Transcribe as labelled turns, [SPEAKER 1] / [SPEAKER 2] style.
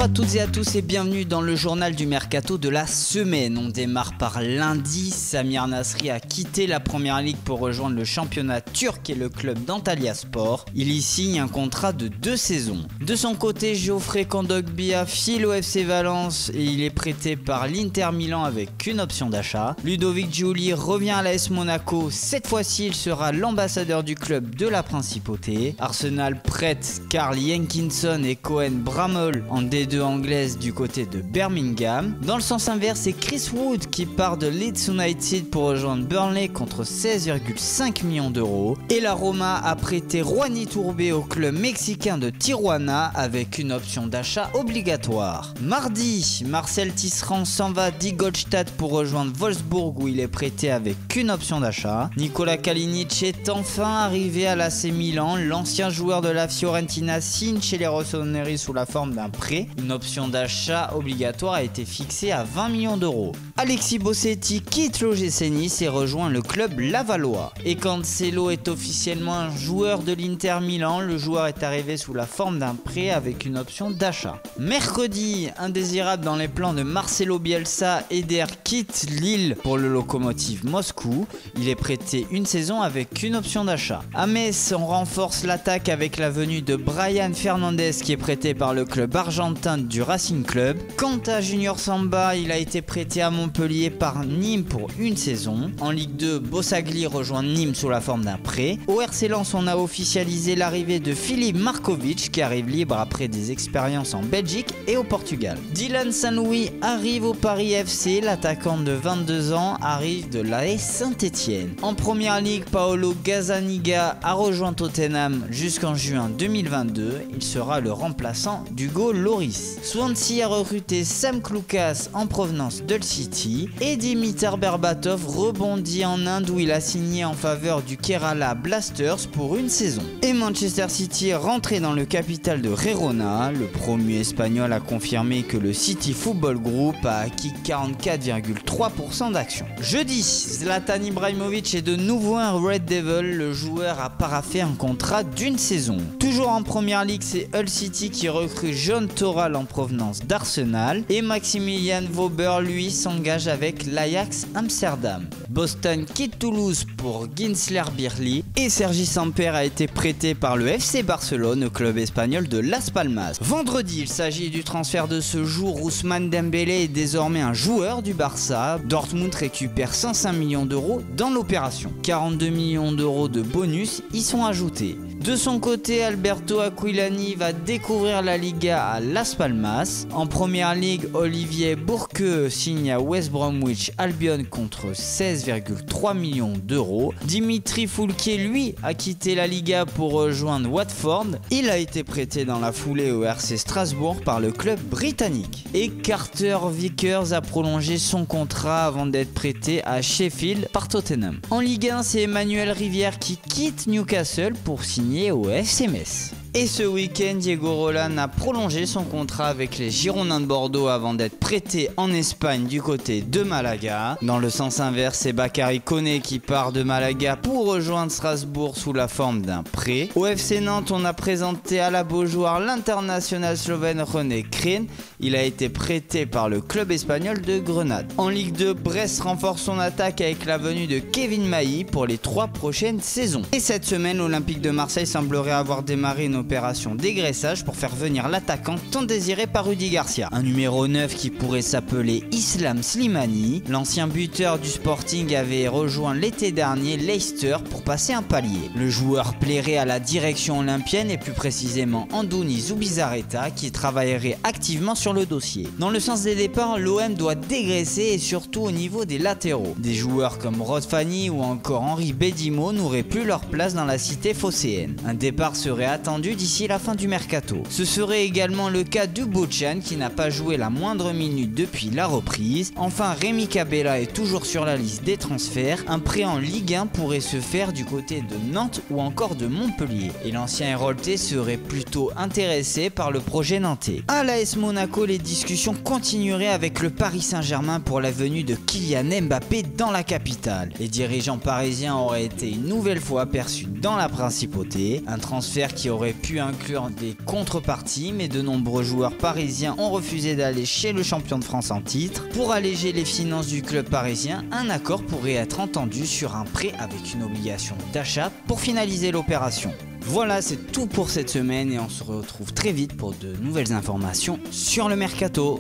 [SPEAKER 1] Bonjour à toutes et à tous et bienvenue dans le journal du mercato de la semaine. On démarre par lundi. Samir Nasri a quitté la première ligue pour rejoindre le championnat turc et le club d'Antalyaspor. Il y signe un contrat de 2 saisons. De son côté, Geoffrey Kondogbia file au FC Valence et il est prêté par l'Inter Milan avec une option d'achat. Ludovic Giuli revient à l'AS Monaco. Cette fois-ci, il sera l'ambassadeur du club de la Principauté. Arsenal prête Carl Jenkinson et Cohen Bramall en D2 anglaise du côté de Birmingham. Dans le sens inverse, c'est Chris Wood qui part de Leeds United pour rejoindre Burnley contre 16,5 millions d'euros. Et la Roma a prêté Juan Iturbe au club mexicain de Tijuana avec une option d'achat obligatoire. Mardi, Marcel Tisserand s'en va d'Ingolstadt pour rejoindre Wolfsburg où il est prêté avec une option d'achat. Nikola Kalinic est enfin arrivé à l'AC Milan. L'ancien joueur de la Fiorentina signe chez les rossoneri sous la forme d'un prêt. Une option d'achat obligatoire a été fixée à 20 millions d'euros. Alexis Bossetti quitte l'OGC Nice et rejoint le club lavallois. Et Cancelo est officiellement un joueur de l'Inter Milan. Le joueur est arrivé sous la forme d'un prêt avec une option d'achat. Mercredi, indésirable dans les plans de Marcelo Bielsa, Eder quitte Lille pour le Lokomotiv Moscou. Il est prêté une saison avec une option d'achat. À Metz, on renforce l'attaque avec la venue de Brian Fernandez qui est prêté par le club argentin du Racing Club. Quant à Junior Samba, il a été prêté à Montpellier par Nîmes pour une saison. En Ligue 2, Bossagli rejoint Nîmes sous la forme d'un prêt. Au RC Lens, on a officialisé l'arrivée de Filip Markovic qui arrive libre après des expériences en Belgique et au Portugal. Dylan Saint-Louis arrive au Paris FC. L'attaquant de 22 ans arrive de l'AS Saint-Etienne. En première ligue, Paolo Gazzaniga a rejoint Tottenham jusqu'en juin 2022. Il sera le remplaçant d'Hugo Lloris. Swansea a recruté Sam Clucas en provenance d'Hull City et Dimitar Berbatov rebondit en Inde où il a signé en faveur du Kerala Blasters pour une saison. Et Manchester City est rentré dans le capital de Girona. Le promu espagnol a confirmé que le City Football Group a acquis 44,3% d'actions. Jeudi, Zlatan Ibrahimovic est de nouveau un Red Devil. Le joueur a paraphé un contrat d'une saison. Toujours en première ligue, c'est Hull City qui recrute John Toral en provenance d'Arsenal et Maximilian Wöber lui s'engage avec l'Ajax Amsterdam. Boston quitte Toulouse pour Ginsley Birli et Sergi Samper a été prêté par le FC Barcelone au club espagnol de Las Palmas. Vendredi, il s'agit du transfert de ce jour. Ousmane Dembélé est désormais un joueur du Barça. Dortmund récupère 105 millions d'euros dans l'opération. 42 millions d'euros de bonus y sont ajoutés. De son côté, Alberto Aquilani va découvrir la Liga à Las Palmas. En première ligue, Olivier Bourqueux signe à West Bromwich Albion contre 16,3 millions d'euros. Dimitri Foulquier, lui, a quitté la Liga pour rejoindre Watford. Il a été prêté dans la foulée au RC Strasbourg par le club britannique. Et Carter Vickers a prolongé son contrat avant d'être prêté à Sheffield par Tottenham. En Ligue 1, c'est Emmanuel Rivière qui quitte Newcastle pour signer au FC Metz. Et ce week-end, Diego Roland a prolongé son contrat avec les Girondins de Bordeaux avant d'être prêté en Espagne du côté de Malaga. Dans le sens inverse, c'est Bakary Koné qui part de Malaga pour rejoindre Strasbourg sous la forme d'un prêt. Au FC Nantes, on a présenté à la Beaujoire l'international slovène René Kren. Il a été prêté par le club espagnol de Grenade. En Ligue 2, Brest renforce son attaque avec la venue de Kevin Mailly pour les 3 prochaines saisons. Et cette semaine, l'Olympique de Marseille semblerait avoir démarré une opération dégraissage pour faire venir l'attaquant tant désiré par Rudy Garcia. Un numéro 9 qui pourrait s'appeler Islam Slimani. L'ancien buteur du Sporting avait rejoint l'été dernier Leicester pour passer un palier. Le joueur plairait à la direction olympienne et plus précisément Andouni Zubizarreta qui travaillerait activement sur le dossier. Dans le sens des départs, l'OM doit dégraisser et surtout au niveau des latéraux. Des joueurs comme Rod Fanny ou encore Henri Bedimo n'auraient plus leur place dans la cité phocéenne. Un départ serait attendu d'ici la fin du mercato. Ce serait également le cas du Bochan qui n'a pas joué la moindre minute depuis la reprise. Enfin, Rémi Cabella est toujours sur la liste des transferts. Un prêt en Ligue 1 pourrait se faire du côté de Nantes ou encore de Montpellier. Et l'ancien Héroltais serait plutôt intéressé par le projet nantais. À l'AS Monaco, les discussions continueraient avec le Paris Saint-Germain pour la venue de Kylian Mbappé dans la capitale. Les dirigeants parisiens auraient été une nouvelle fois perçus dans la principauté. Un transfert qui aurait pu inclure des contreparties, mais de nombreux joueurs parisiens ont refusé d'aller chez le champion de France en titre. Pour alléger les finances du club parisien, un accord pourrait être entendu sur un prêt avec une obligation d'achat pour finaliser l'opération. Voilà, c'est tout pour cette semaine et on se retrouve très vite pour de nouvelles informations sur le mercato.